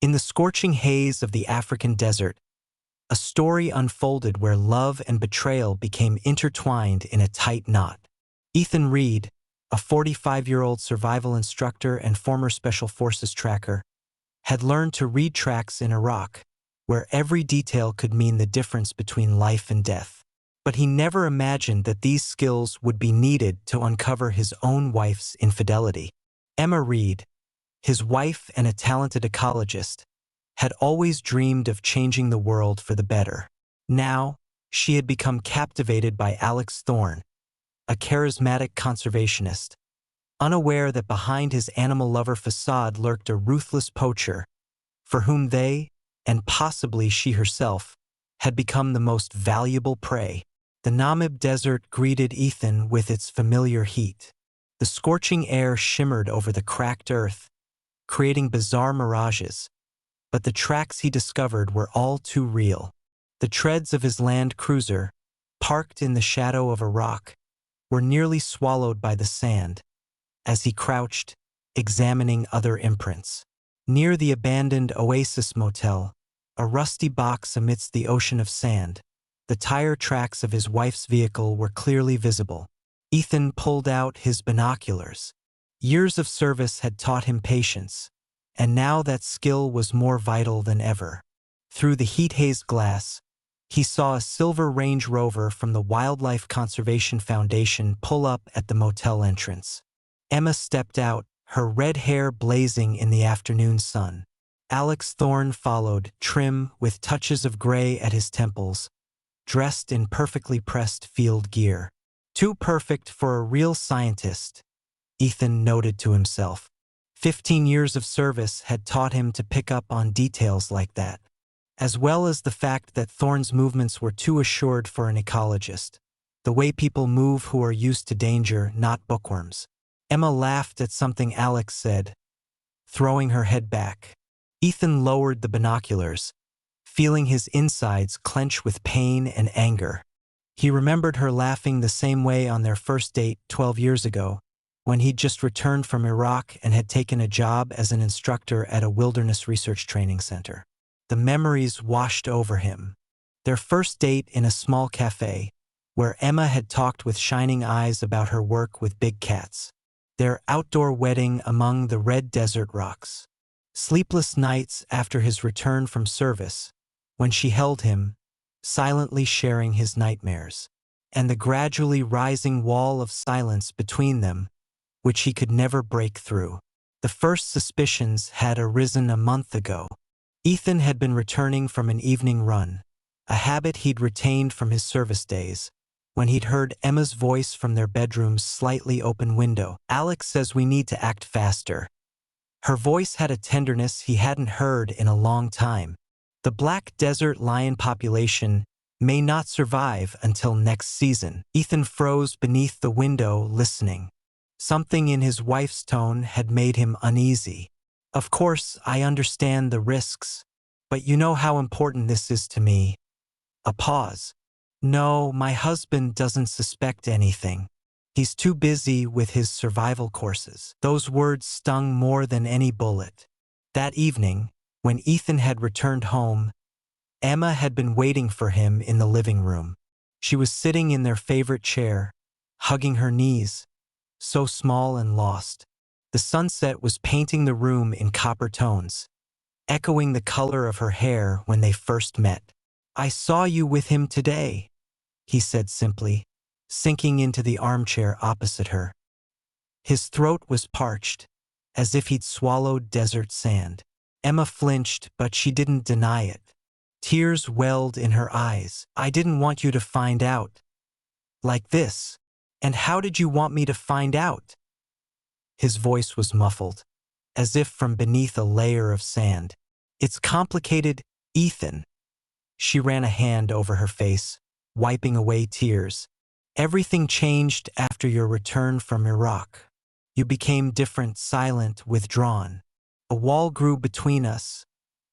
In the scorching haze of the African desert, a story unfolded where love and betrayal became intertwined in a tight knot. Ethan Reed, a 45-year-old survival instructor and former Special Forces tracker, had learned to read tracks in Iraq, where every detail could mean the difference between life and death. But he never imagined that these skills would be needed to uncover his own wife's infidelity. Emma Reed, his wife and a talented ecologist, had always dreamed of changing the world for the better. Now, she had become captivated by Alex Thorne, a charismatic conservationist, unaware that behind his animal lover facade lurked a ruthless poacher, for whom they, and possibly she herself, had become the most valuable prey. The Namib Desert greeted Ethan with its familiar heat. The scorching air shimmered over the cracked earth, creating bizarre mirages, but the tracks he discovered were all too real. The treads of his land cruiser, parked in the shadow of a rock, were nearly swallowed by the sand, as he crouched, examining other imprints. Near the abandoned Oasis Motel, a rusty box amidst the ocean of sand, the tire tracks of his wife's vehicle were clearly visible. Ethan pulled out his binoculars. Years of service had taught him patience, and now that skill was more vital than ever. Through the heat-hazed glass, he saw a silver Range Rover from the Wildlife Conservation Foundation pull up at the motel entrance. Emma stepped out, her red hair blazing in the afternoon sun. Alex Thorne followed, trim with touches of gray at his temples, dressed in perfectly pressed field gear. Too perfect for a real scientist, Ethan noted to himself. 15 years of service had taught him to pick up on details like that, as well as the fact that Thorne's movements were too assured for an ecologist, the way people move who are used to danger, not bookworms. Emma laughed at something Alex said, throwing her head back. Ethan lowered the binoculars, feeling his insides clench with pain and anger. He remembered her laughing the same way on their first date 12 years ago, when he'd just returned from Iraq and had taken a job as an instructor at a wilderness research training center. The memories washed over him. Their first date in a small cafe, where Emma had talked with shining eyes about her work with big cats. Their outdoor wedding among the red desert rocks. Sleepless nights after his return from service, when she held him, silently sharing his nightmares. And the gradually rising wall of silence between them, which he could never break through. The first suspicions had arisen a month ago. Ethan had been returning from an evening run, a habit he'd retained from his service days, when he'd heard Emma's voice from their bedroom's slightly open window. Alex says we need to act faster. Her voice had a tenderness he hadn't heard in a long time. The black desert lion population may not survive until next season. Ethan froze beneath the window, listening. Something in his wife's tone had made him uneasy. Of course, I understand the risks, but you know how important this is to me. A pause. No, my husband doesn't suspect anything. He's too busy with his survival courses. Those words stung more than any bullet. That evening, when Ethan had returned home, Emma had been waiting for him in the living room. She was sitting in their favorite chair, hugging her knees, so small and lost. The sunset was painting the room in copper tones, echoing the color of her hair when they first met. I saw you with him today, he said simply, sinking into the armchair opposite her. His throat was parched, as if he'd swallowed desert sand. Emma flinched, but she didn't deny it. Tears welled in her eyes. I didn't want you to find out. Like this. And how did you want me to find out? His voice was muffled, as if from beneath a layer of sand. It's complicated, Ethan. She ran a hand over her face, wiping away tears. Everything changed after your return from Iraq. You became different, silent, withdrawn. A wall grew between us,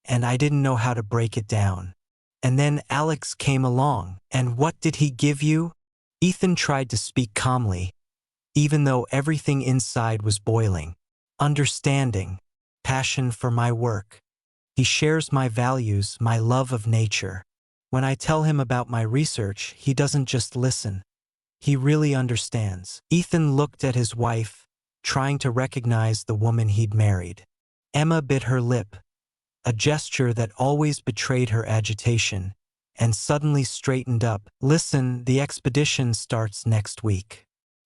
and I didn't know how to break it down. And then Alex came along, and what did he give you? Ethan tried to speak calmly, even though everything inside was boiling. Understanding, passion for my work, He shares my values, my love of nature. When I tell him about my research, he doesn't just listen. He really understands. Ethan looked at his wife, trying to recognize the woman he'd married. Emma bit her lip, a gesture that always betrayed her agitation, and suddenly straightened up. Listen, the expedition starts next week.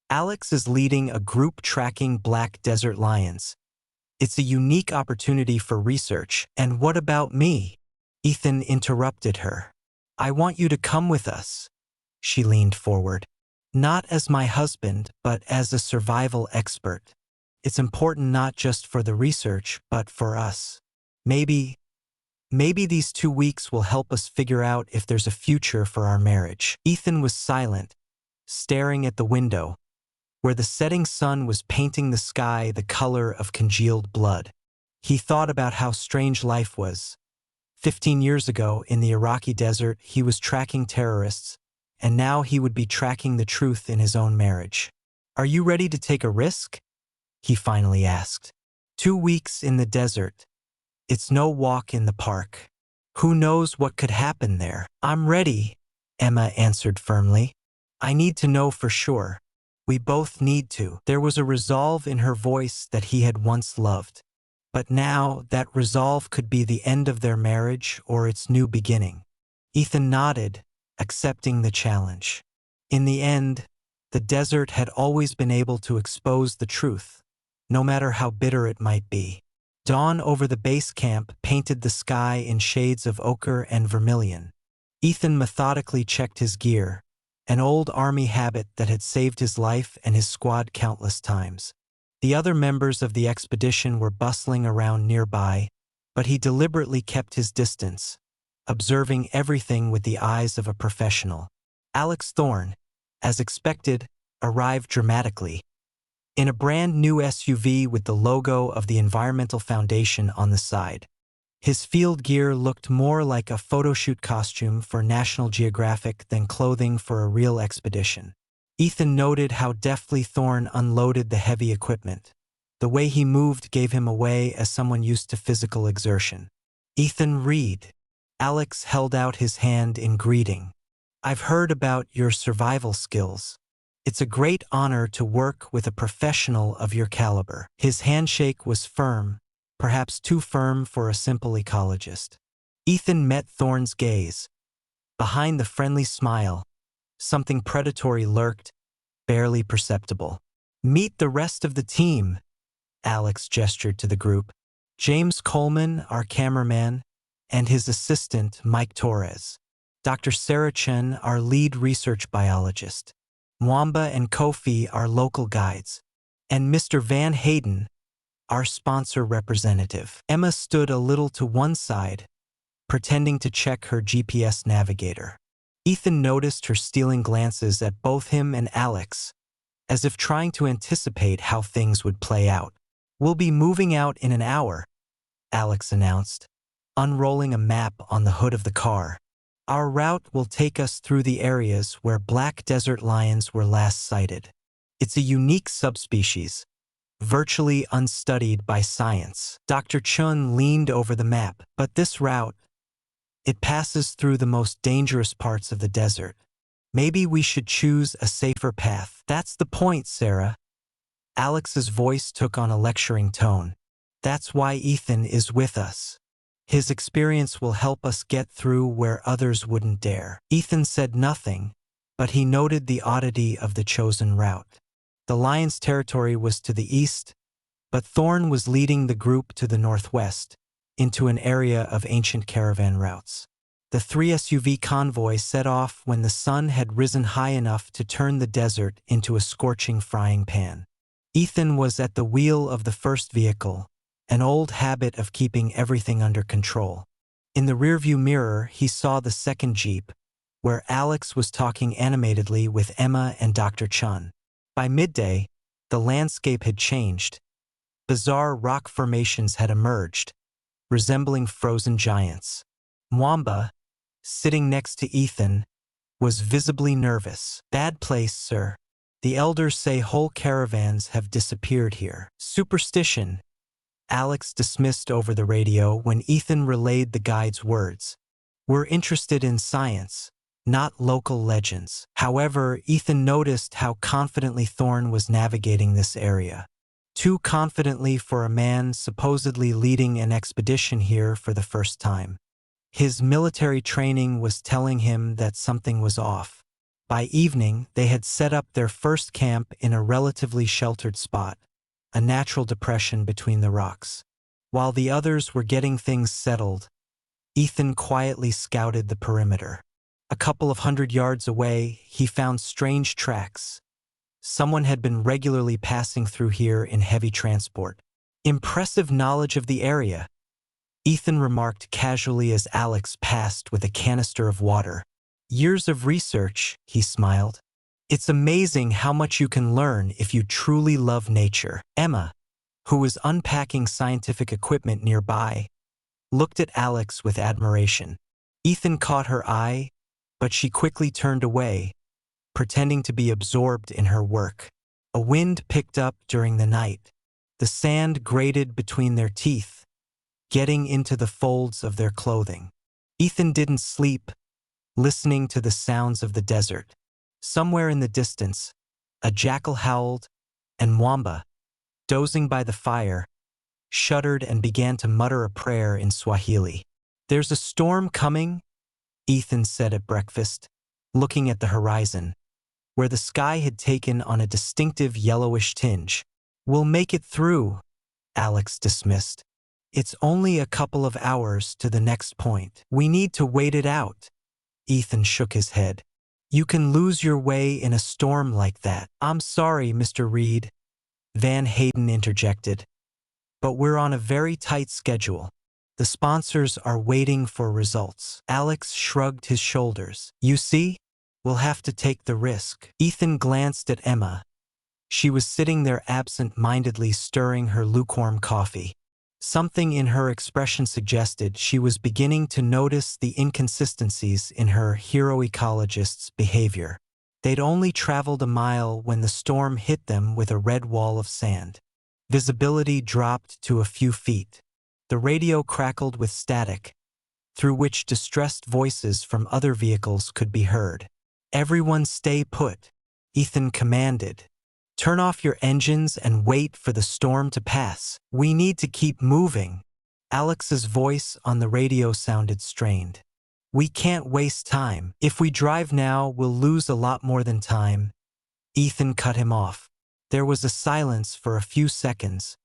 Alex is leading a group tracking black desert lions. It's a unique opportunity for research. And what about me? Ethan interrupted her. I want you to come with us. She leaned forward. Not as my husband, but as a survival expert. It's important not just for the research, but for us. Maybe these 2 weeks will help us figure out if there's a future for our marriage. Ethan was silent, staring at the window, where the setting sun was painting the sky the color of congealed blood. He thought about how strange life was. 15 years ago, in the Iraqi desert, he was tracking terrorists, and now he would be tracking the truth in his own marriage. Are you ready to take a risk? He finally asked. 2 weeks in the desert. It's no walk in the park. Who knows what could happen there? I'm ready, Emma answered firmly. I need to know for sure. We both need to. There was a resolve in her voice that he had once loved. But now that resolve could be the end of their marriage or its new beginning. Ethan nodded, accepting the challenge. In the end, the desert had always been able to expose the truth, no matter how bitter it might be. Dawn over the base camp painted the sky in shades of ochre and vermilion. Ethan methodically checked his gear, an old army habit that had saved his life and his squad countless times. The other members of the expedition were bustling around nearby, but he deliberately kept his distance, observing everything with the eyes of a professional. Alex Thorne, as expected, arrived dramatically. In a brand new SUV with the logo of the Environmental Foundation on the side. His field gear looked more like a photoshoot costume for National Geographic than clothing for a real expedition. Ethan noted how deftly Thorne unloaded the heavy equipment. The way he moved gave him away as someone used to physical exertion. Ethan Reed. Alex held out his hand in greeting. I've heard about your survival skills. It's a great honor to work with a professional of your caliber. His handshake was firm, perhaps too firm for a simple ecologist. Ethan met Thorne's gaze. Behind the friendly smile, something predatory lurked, barely perceptible. Meet the rest of the team, Alex gestured to the group. James Coleman, our cameraman, and his assistant, Mike Torres. Dr. Sarah Chen, our lead research biologist. Mwamba and Kofi, our local guides. And Mr. Van Hayden, our sponsor representative. Emma stood a little to one side, pretending to check her GPS navigator. Ethan noticed her stealing glances at both him and Alex, as if trying to anticipate how things would play out. We'll be moving out in an hour, Alex announced, unrolling a map on the hood of the car. Our route will take us through the areas where black desert lions were last sighted. It's a unique subspecies, virtually unstudied by science. Dr. Chun leaned over the map. But this route, it passes through the most dangerous parts of the desert. Maybe we should choose a safer path. That's the point, Sarah. Alex's voice took on a lecturing tone. That's why Ethan is with us. His experience will help us get through where others wouldn't dare. Ethan said nothing, but he noted the oddity of the chosen route. The lion's territory was to the east, but Thorne was leading the group to the northwest, into an area of ancient caravan routes. The 3 SUV convoy set off when the sun had risen high enough to turn the desert into a scorching frying pan. Ethan was at the wheel of the first vehicle, an old habit of keeping everything under control. In the rearview mirror, he saw the second Jeep, where Alex was talking animatedly with Emma and Dr. Chun. By midday, the landscape had changed. Bizarre rock formations had emerged, resembling frozen giants. Mwamba, sitting next to Ethan, was visibly nervous. Bad place, sir. The elders say whole caravans have disappeared here. Superstition, Alex dismissed over the radio when Ethan relayed the guide's words. "We're interested in science, not local legends." However, Ethan noticed how confidently Thorne was navigating this area. Too confidently for a man supposedly leading an expedition here for the first time. His military training was telling him that something was off. By evening, they had set up their first camp in a relatively sheltered spot, a natural depression between the rocks. While the others were getting things settled, Ethan quietly scouted the perimeter. A couple of 100 yards away, he found strange tracks. Someone had been regularly passing through here in heavy transport. "Impressive knowledge of the area," Ethan remarked casually as Alex passed with a canister of water. "Years of research," he smiled. "It's amazing how much you can learn if you truly love nature." Emma, who was unpacking scientific equipment nearby, looked at Alex with admiration. Ethan caught her eye, but she quickly turned away, pretending to be absorbed in her work. A wind picked up during the night. The sand grated between their teeth, getting into the folds of their clothing. Ethan didn't sleep, listening to the sounds of the desert. Somewhere in the distance, a jackal howled, and Mwamba, dozing by the fire, shuddered and began to mutter a prayer in Swahili. "There's a storm coming," Ethan said at breakfast, looking at the horizon, where the sky had taken on a distinctive yellowish tinge. "We'll make it through," Alex dismissed. "It's only a couple of hours to the next point. We need to wait it out." Ethan shook his head. "You can lose your way in a storm like that." "I'm sorry, Mr. Reed," Van Hayden interjected, "but we're on a very tight schedule. The sponsors are waiting for results." Alex shrugged his shoulders. "You see, we'll have to take the risk." Ethan glanced at Emma. She was sitting there absent-mindedly stirring her lukewarm coffee. Something in her expression suggested she was beginning to notice the inconsistencies in her hero ecologist's behavior. They'd only traveled a mile when the storm hit them with a red wall of sand. Visibility dropped to a few feet. The radio crackled with static, through which distressed voices from other vehicles could be heard. "Everyone stay put," Ethan commanded. "Turn off your engines and wait for the storm to pass. We need to keep moving." Alex's voice on the radio sounded strained. "We can't waste time. If we drive now, we'll lose a lot more than time." Ethan cut him off. There was a silence for a few seconds,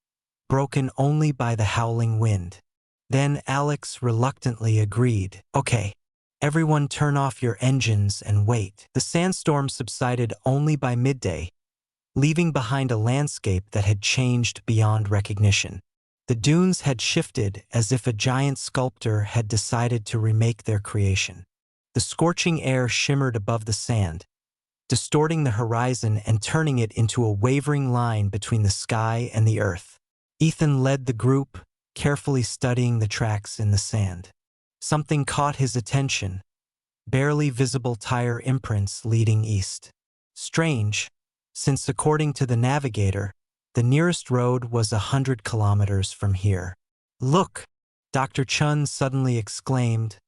broken only by the howling wind. Then Alex reluctantly agreed. "Okay, everyone turn off your engines and wait." The sandstorm subsided only by midday, leaving behind a landscape that had changed beyond recognition. The dunes had shifted as if a giant sculptor had decided to remake their creation. The scorching air shimmered above the sand, distorting the horizon and turning it into a wavering line between the sky and the earth. Ethan led the group, carefully studying the tracks in the sand. Something caught his attention, barely visible tire imprints leading east. Strange, since according to the navigator, the nearest road was 100 kilometers from here. "Look!" Dr. Chun suddenly exclaimed,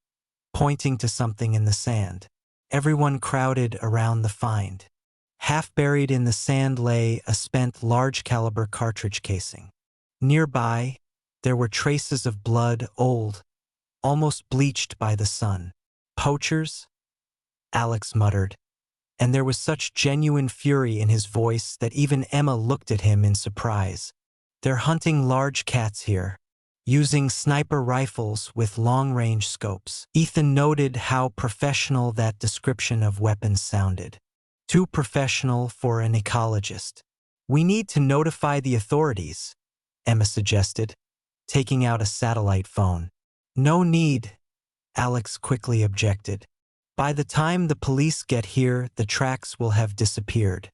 pointing to something in the sand. Everyone crowded around the find. Half buried in the sand lay a spent large-caliber cartridge casing. Nearby, there were traces of blood, old, almost bleached by the sun. "Poachers?" Alex muttered, and there was such genuine fury in his voice that even Emma looked at him in surprise. "They're hunting large cats here, using sniper rifles with long-range scopes." Ethan noted how professional that description of weapons sounded. Too professional for an ecologist. "We need to notify the authorities," Emma suggested, taking out a satellite phone. "No need," Alex quickly objected. "By the time the police get here, the tracks will have disappeared.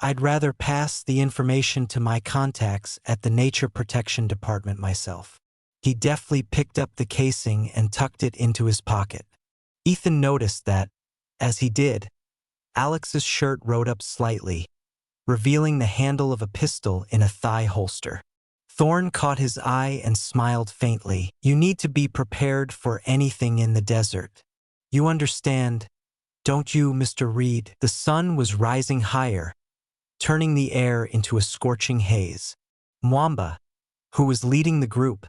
I'd rather pass the information to my contacts at the Nature Protection Department myself." He deftly picked up the casing and tucked it into his pocket. Ethan noticed that, as he did, Alex's shirt rode up slightly, revealing the handle of a pistol in a thigh holster. Thorn caught his eye and smiled faintly. You need to be prepared for anything in the desert. You understand, don't you, Mr. Reed? The sun was rising higher, turning the air into a scorching haze. Mwamba, who was leading the group,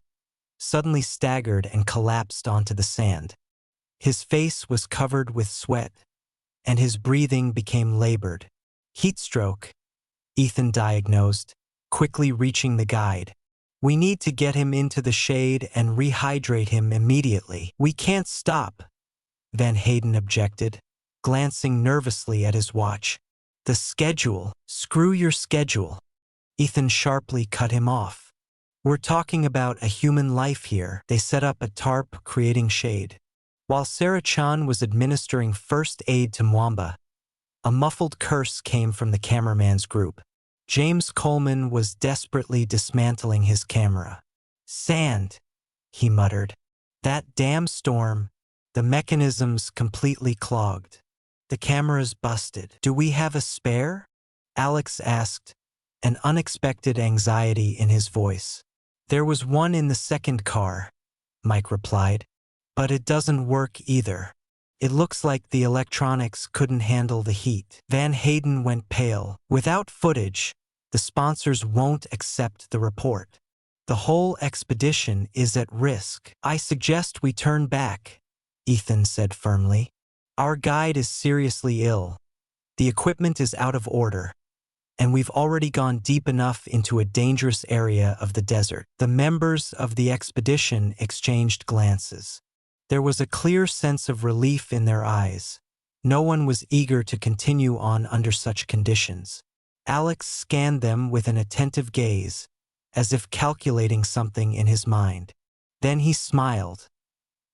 suddenly staggered and collapsed onto the sand. His face was covered with sweat, and his breathing became labored. Heatstroke, Ethan diagnosed, quickly reaching the guide. We need to get him into the shade and rehydrate him immediately. We can't stop, Van Hayden objected, glancing nervously at his watch. The schedule. Screw your schedule. Ethan sharply cut him off. We're talking about a human life here. They set up a tarp, creating shade. While Sarah Chan was administering first aid to Mwamba, a muffled curse came from the cameraman's group. James Coleman was desperately dismantling his camera. Sand, he muttered. That damn storm. The mechanisms completely clogged. The camera's busted. Do we have a spare? Alex asked, an unexpected anxiety in his voice. There was one in the second car, Mike replied. But it doesn't work either. It looks like the electronics couldn't handle the heat. Van Hayden went pale. Without footage, the sponsors won't accept the report. The whole expedition is at risk. I suggest we turn back, Ethan said firmly. Our guide is seriously ill. The equipment is out of order, and we've already gone deep enough into a dangerous area of the desert. The members of the expedition exchanged glances. There was a clear sense of relief in their eyes. No one was eager to continue on under such conditions. Alex scanned them with an attentive gaze, as if calculating something in his mind. Then he smiled.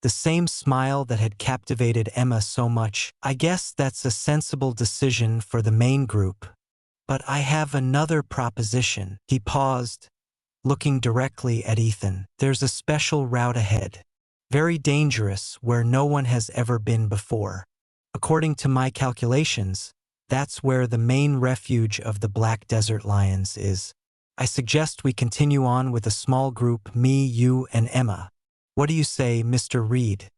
The same smile that had captivated Emma so much. I guess that's a sensible decision for the main group. But I have another proposition. He paused, looking directly at Ethan. There's a special route ahead. Very dangerous, where no one has ever been before. According to my calculations, that's where the main refuge of the Black Desert Lions is. I suggest we continue on with a small group, me, you, and Emma. What do you say, Mr. Reed?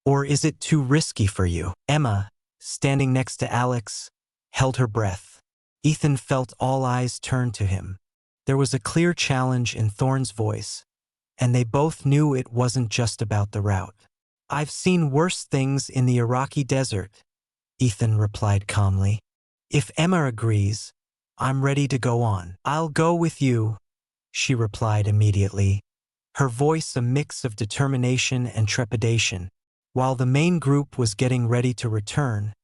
Or is it too risky for you? Emma, standing next to Alex, held her breath. Ethan felt all eyes turn to him. There was a clear challenge in Thorne's voice, and they both knew it wasn't just about the route. I've seen worse things in the Iraqi desert, Ethan replied calmly. If Emma agrees, I'm ready to go on. I'll go with you, she replied immediately, her voice a mix of determination and trepidation. While the main group was getting ready to return,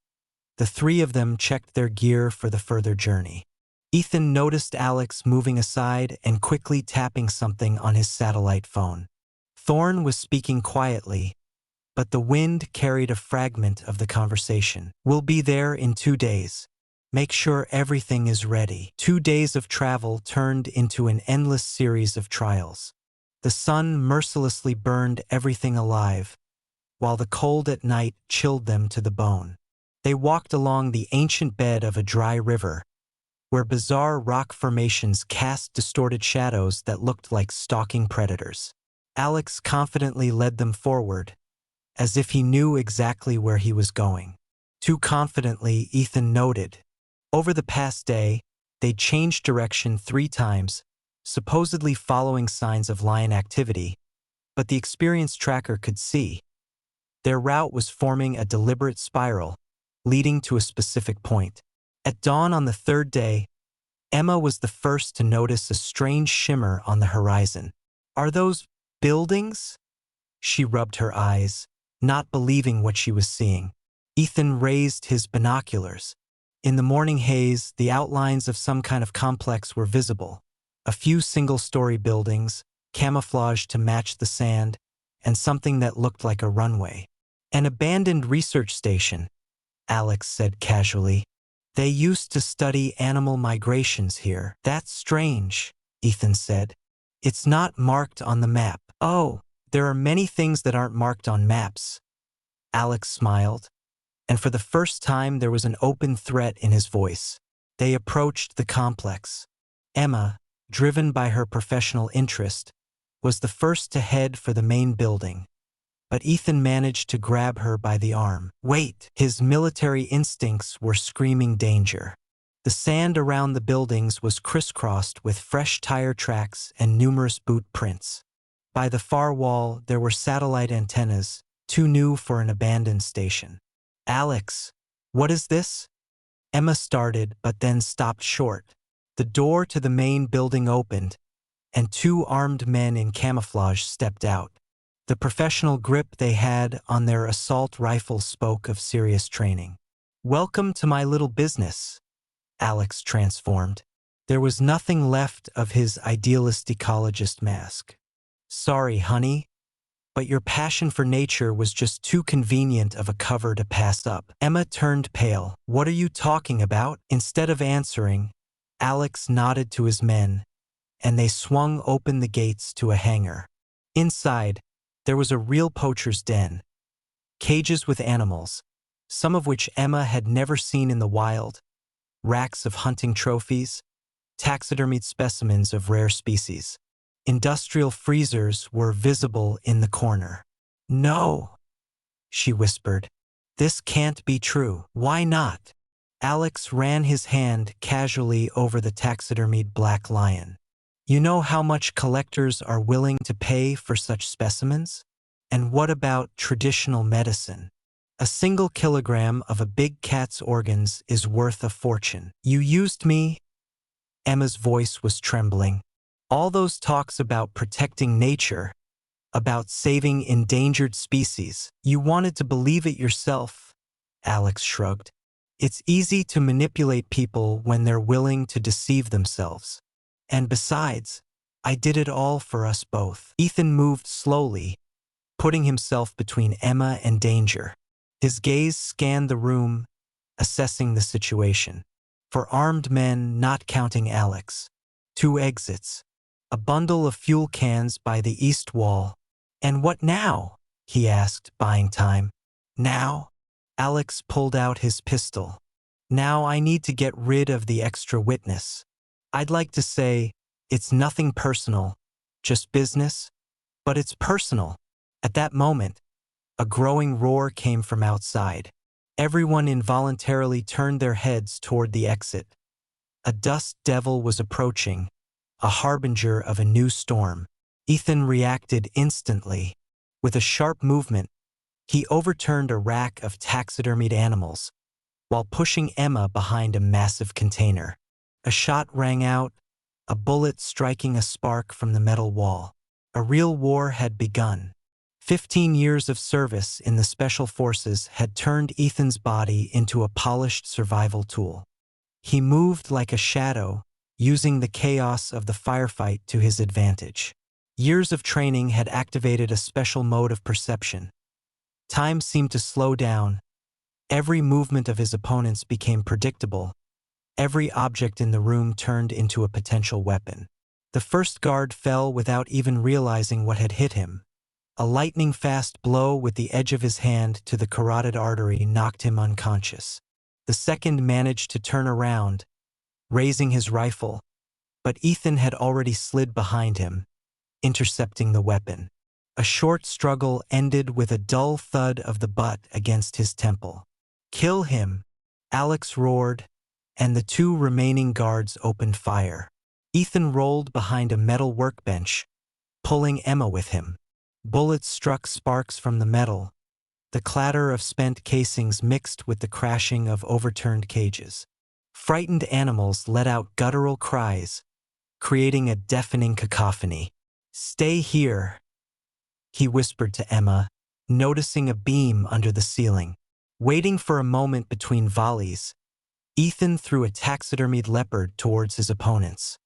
the three of them checked their gear for the further journey. Ethan noticed Alex moving aside and quickly tapping something on his satellite phone. Thorne was speaking quietly, but the wind carried a fragment of the conversation. We'll be there in 2 days. Make sure everything is ready. 2 days of travel turned into an endless series of trials. The sun mercilessly burned everything alive, while the cold at night chilled them to the bone. They walked along the ancient bed of a dry river, where bizarre rock formations cast distorted shadows that looked like stalking predators. Alex confidently led them forward, as if he knew exactly where he was going. Too confidently, Ethan noted. Over the past day, they'd changed direction 3 times, supposedly following signs of lion activity, but the experienced tracker could see. Their route was forming a deliberate spiral, leading to a specific point. At dawn on the 3rd day, Emma was the first to notice a strange shimmer on the horizon. Are those buildings? She rubbed her eyes, not believing what she was seeing. Ethan raised his binoculars. In the morning haze, the outlines of some kind of complex were visible. A few single-story buildings, camouflaged to match the sand, and something that looked like a runway. An abandoned research station, Alex said casually. They used to study animal migrations here. That's strange, Ethan said. It's not marked on the map. Oh, there are many things that aren't marked on maps. Alex smiled, and for the first time there was an open threat in his voice. They approached the complex. Emma, driven by her professional interest, was the first to head for the main building. But Ethan managed to grab her by the arm. Wait! His military instincts were screaming danger. The sand around the buildings was crisscrossed with fresh tire tracks and numerous boot prints. By the far wall, there were satellite antennas, too new for an abandoned station. Alex, what is this? Emma started, but then stopped short. The door to the main building opened, and two armed men in camouflage stepped out. The professional grip they had on their assault rifles spoke of serious training. "Welcome to my little business," Alex transformed. There was nothing left of his idealist ecologist mask. "Sorry, honey, but your passion for nature was just too convenient of a cover to pass up." Emma turned pale. "What are you talking about?" Instead of answering, Alex nodded to his men, and they swung open the gates to a hangar. Inside, there was a real poacher's den. Cages with animals, some of which Emma had never seen in the wild, racks of hunting trophies, taxidermied specimens of rare species. Industrial freezers were visible in the corner. "No," she whispered. "This can't be true." "Why not?" Alex ran his hand casually over the taxidermied black lion. "You know how much collectors are willing to pay for such specimens? And what about traditional medicine? A single kilogram of a big cat's organs is worth a fortune. You used me." Emma's voice was trembling. "All those talks about protecting nature, about saving endangered species, you wanted to believe it yourself," Alex shrugged. "It's easy to manipulate people when they're willing to deceive themselves. And besides, I did it all for us both." Ethan moved slowly, putting himself between Emma and danger. His gaze scanned the room, assessing the situation. For armed men, not counting Alex. 2 exits. A bundle of fuel cans by the east wall. "And what now?" he asked, buying time. "Now?" Alex pulled out his pistol. "Now I need to get rid of the extra witness. I'd like to say, it's nothing personal, just business, but it's personal." At that moment, a growing roar came from outside. Everyone involuntarily turned their heads toward the exit. A dust devil was approaching, a harbinger of a new storm. Ethan reacted instantly. With a sharp movement, he overturned a rack of taxidermied animals, while pushing Emma behind a massive container. A shot rang out, a bullet striking a spark from the metal wall. A real war had begun. 15 years of service in the Special Forces had turned Ethan's body into a polished survival tool. He moved like a shadow, using the chaos of the firefight to his advantage. Years of training had activated a special mode of perception. Time seemed to slow down. Every movement of his opponents became predictable. Every object in the room turned into a potential weapon. The first guard fell without even realizing what had hit him. A lightning-fast blow with the edge of his hand to the carotid artery knocked him unconscious. The second managed to turn around, raising his rifle, but Ethan had already slid behind him, intercepting the weapon. A short struggle ended with a dull thud of the butt against his temple. "Kill him!" Alex roared, and the 2 remaining guards opened fire. Ethan rolled behind a metal workbench, pulling Emma with him. Bullets struck sparks from the metal. The clatter of spent casings mixed with the crashing of overturned cages. Frightened animals let out guttural cries, creating a deafening cacophony. "Stay here," he whispered to Emma, noticing a beam under the ceiling. Waiting for a moment between volleys, Ethan threw a taxidermied leopard towards his opponents.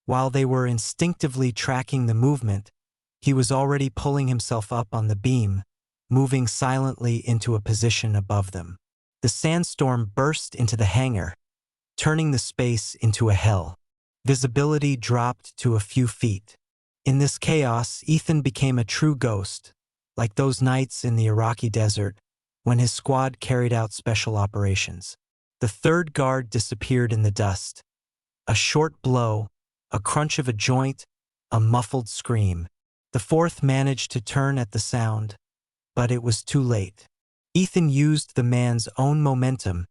While they were instinctively tracking the movement, he was already pulling himself up on the beam, moving silently into a position above them. The sandstorm burst into the hangar, turning the space into a hell. Visibility dropped to a few feet. In this chaos, Ethan became a true ghost, like those nights in the Iraqi desert when his squad carried out special operations. The third guard disappeared in the dust. A short blow, A crunch of a joint, a muffled scream. The fourth managed to turn at the sound, but it was too late. Ethan used the man's own momentum,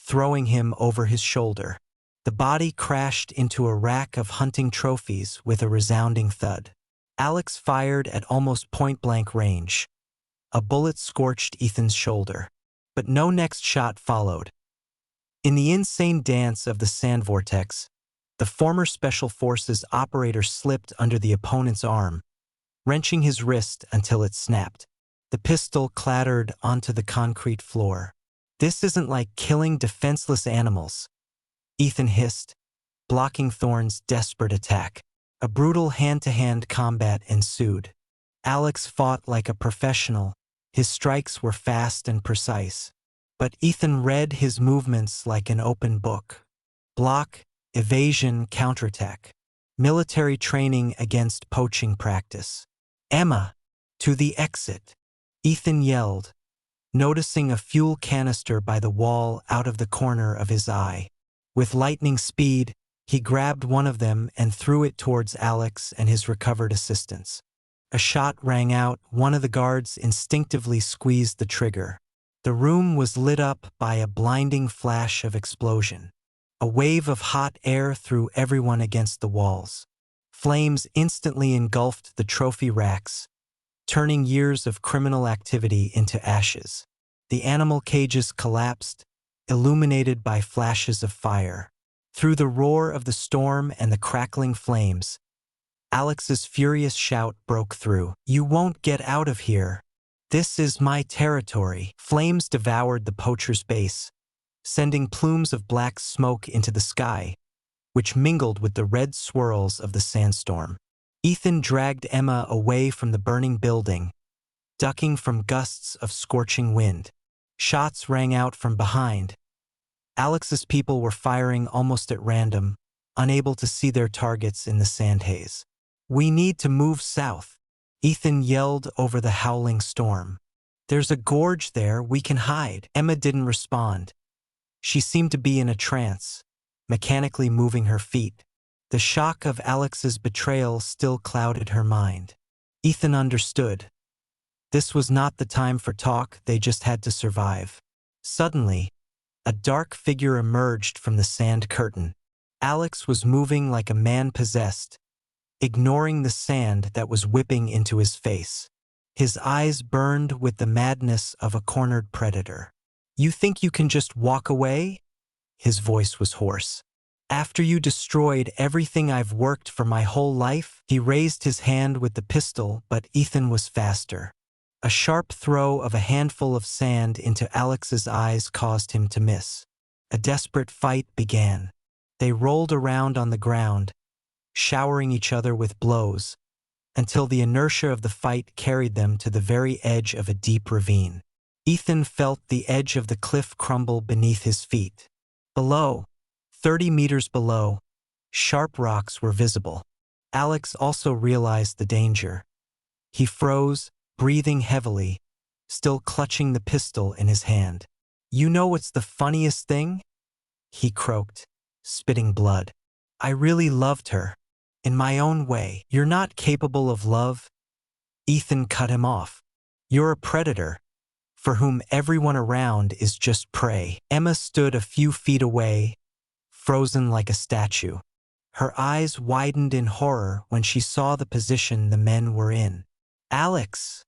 throwing him over his shoulder. The body crashed into a rack of hunting trophies with a resounding thud. Alex fired at almost point-blank range. A bullet scorched Ethan's shoulder, but no next shot followed. In the insane dance of the sand vortex, the former Special Forces operator slipped under the opponent's arm, wrenching his wrist until it snapped. The pistol clattered onto the concrete floor. "This isn't like killing defenseless animals," Ethan hissed, blocking Thorne's desperate attack. A brutal hand-to-hand combat ensued. Alex fought like a professional. His strikes were fast and precise. But Ethan read his movements like an open book. Block, evasion, counterattack. Military training against poaching practice. "Emma, to the exit," Ethan yelled, noticing a fuel canister by the wall out of the corner of his eye. With lightning speed, he grabbed one of them and threw it towards Alex and his recovered assistants. A shot rang out. One of the guards instinctively squeezed the trigger. The room was lit up by a blinding flash of explosion. A wave of hot air threw everyone against the walls. Flames instantly engulfed the trophy racks, turning years of criminal activity into ashes. The animal cages collapsed, illuminated by flashes of fire. Through the roar of the storm and the crackling flames, Alex's furious shout broke through. "You won't get out of here. This is my territory." Flames devoured the poacher's base, sending plumes of black smoke into the sky, which mingled with the red swirls of the sandstorm. Ethan dragged Emma away from the burning building, ducking from gusts of scorching wind. Shots rang out from behind. Alex's people were firing almost at random, unable to see their targets in the sand haze. "We need to move south," Ethan yelled over the howling storm. "There's a gorge there, we can hide." Emma didn't respond. She seemed to be in a trance, mechanically moving her feet. The shock of Alex's betrayal still clouded her mind. Ethan understood. This was not the time for talk, they just had to survive. Suddenly, a dark figure emerged from the sand curtain. Alex was moving like a man possessed, ignoring the sand that was whipping into his face. His eyes burned with the madness of a cornered predator. "You think you can just walk away?" His voice was hoarse. "After you destroyed everything I've worked for my whole life?" He raised his hand with the pistol, but Ethan was faster. A sharp throw of a handful of sand into Alex's eyes caused him to miss. A desperate fight began. They rolled around on the ground, showering each other with blows, until the inertia of the fight carried them to the very edge of a deep ravine. Ethan felt the edge of the cliff crumble beneath his feet. Below, 30 meters below, sharp rocks were visible. Alex also realized the danger. He froze, breathing heavily, still clutching the pistol in his hand. "You know what's the funniest thing?" he croaked, spitting blood. "I really loved her. In my own way." "You're not capable of love," Ethan cut him off. "You're a predator, for whom everyone around is just prey." Emma stood a few feet away, frozen like a statue. Her eyes widened in horror when she saw the position the men were in. "Alex,"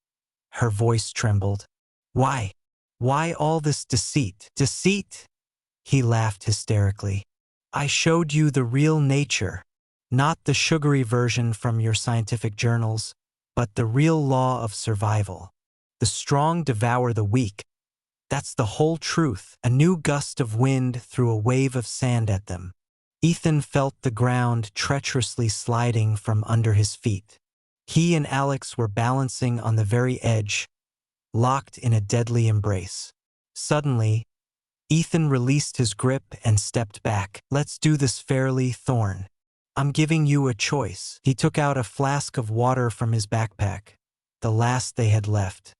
her voice trembled. "Why? Why all this deceit?" "Deceit?" He laughed hysterically. "I showed you the real nature, not the sugary version from your scientific journals, but the real law of survival. The strong devour the weak. That's the whole truth." A new gust of wind threw a wave of sand at them. Ethan felt the ground treacherously sliding from under his feet. He and Alex were balancing on the very edge, locked in a deadly embrace. Suddenly, Ethan released his grip and stepped back. "Let's do this fairly, Thorne. I'm giving you a choice." He took out a flask of water from his backpack, the last they had left.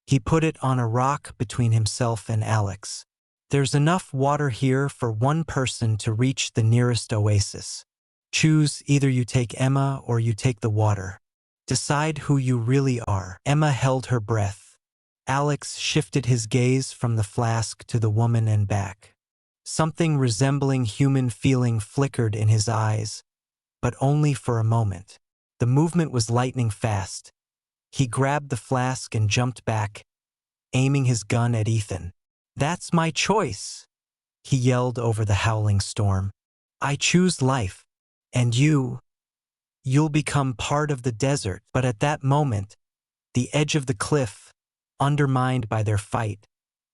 He put it on a rock between himself and Alex. "There's enough water here for one person to reach the nearest oasis. Choose, either you take Emma or you take the water. Decide who you really are. Emma held her breath. Alex shifted his gaze from the flask to the woman and back. Something resembling human feeling flickered in his eyes, but only for a moment. The movement was lightning fast. He grabbed the flask and jumped back, aiming his gun at Ethan. "That's my choice," he yelled over the howling storm. "I choose life. And you'll become part of the desert." But at that moment, the edge of the cliff, undermined by their fight,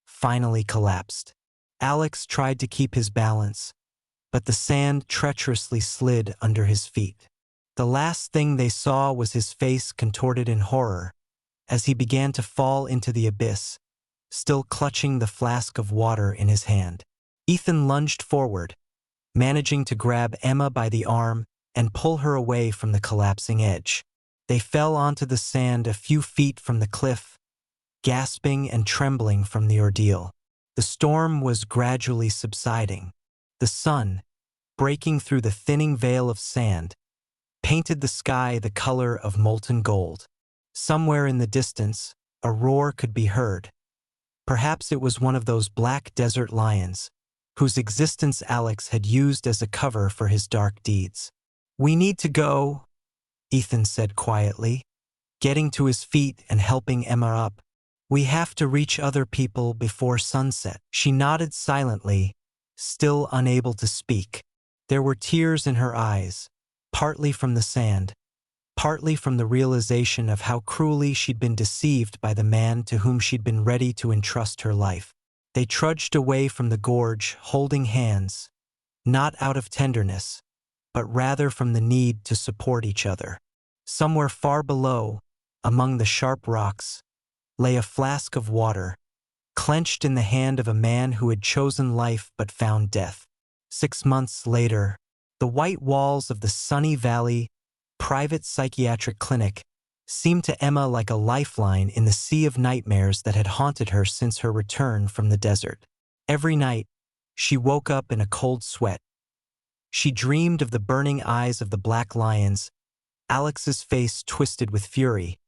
finally collapsed. Alex tried to keep his balance, but the sand treacherously slid under his feet. The last thing they saw was his face contorted in horror as he began to fall into the abyss, still clutching the flask of water in his hand. Ethan lunged forward, managing to grab Emma by the arm and pull her away from the collapsing edge. They fell onto the sand a few feet from the cliff, gasping and trembling from the ordeal. The storm was gradually subsiding. The sun, breaking through the thinning veil of sand, painted the sky the color of molten gold. Somewhere in the distance, a roar could be heard. Perhaps it was one of those black desert lions, whose existence Alex had used as a cover for his dark deeds. "We need to go," Ethan said quietly, getting to his feet and helping Emma up. "We have to reach other people before sunset." She nodded silently, still unable to speak. There were tears in her eyes, partly from the sand, partly from the realization of how cruelly she'd been deceived by the man to whom she'd been ready to entrust her life. They trudged away from the gorge, holding hands, not out of tenderness, but rather from the need to support each other. Somewhere far below, among the sharp rocks, lay a flask of water, clenched in the hand of a man who had chosen life but found death. 6 months later, the white walls of the Sunny Valley private psychiatric clinic seemed to Emma like a lifeline in the sea of nightmares that had haunted her since her return from the desert. Every night, she woke up in a cold sweat. She dreamed of the burning eyes of the black lions, Alex's face twisted with fury,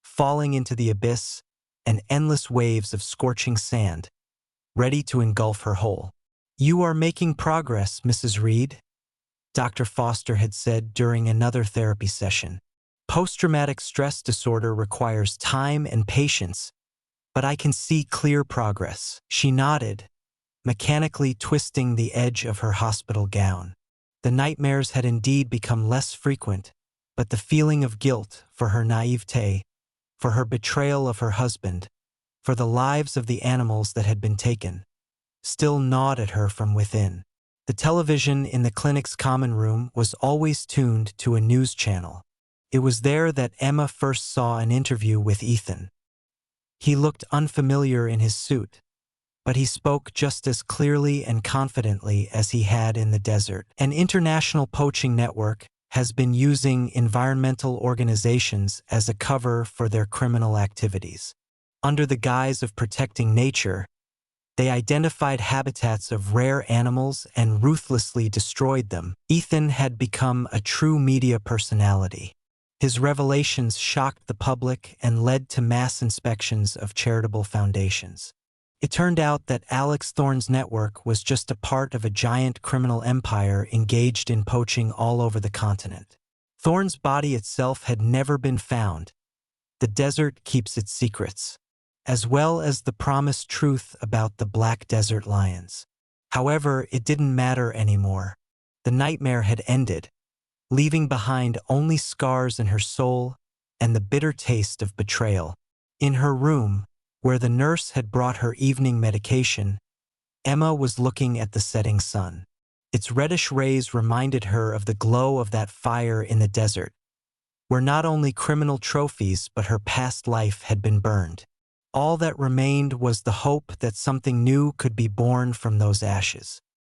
falling into the abyss, and endless waves of scorching sand, ready to engulf her whole. "You are making progress, Mrs. Reed," Dr. Foster had said during another therapy session. "Post-traumatic stress disorder requires time and patience, but I can see clear progress." She nodded, mechanically twisting the edge of her hospital gown. The nightmares had indeed become less frequent, but the feeling of guilt for her naivete, for her betrayal of her husband, for the lives of the animals that had been taken, still gnawed at her from within. The television in the clinic's common room was always tuned to a news channel. It was there that Emma first saw an interview with Ethan. He looked unfamiliar in his suit, but he spoke just as clearly and confidently as he had in the desert. An international poaching network has been using environmental organizations as a cover for their criminal activities. Under the guise of protecting nature, they identified habitats of rare animals and ruthlessly destroyed them. Ethan had become a true media personality. His revelations shocked the public and led to mass inspections of charitable foundations. It turned out that Alex Thorne's network was just a part of a giant criminal empire engaged in poaching all over the continent. Thorne's body itself had never been found. The desert keeps its secrets, as well as the promised truth about the black desert lions. However, it didn't matter anymore. The nightmare had ended, leaving behind only scars in her soul and the bitter taste of betrayal. In her room, where the nurse had brought her evening medication, Emma was looking at the setting sun. Its reddish rays reminded her of the glow of that fire in the desert, where not only criminal trophies but her past life had been burned. All that remained was the hope that something new could be born from those ashes.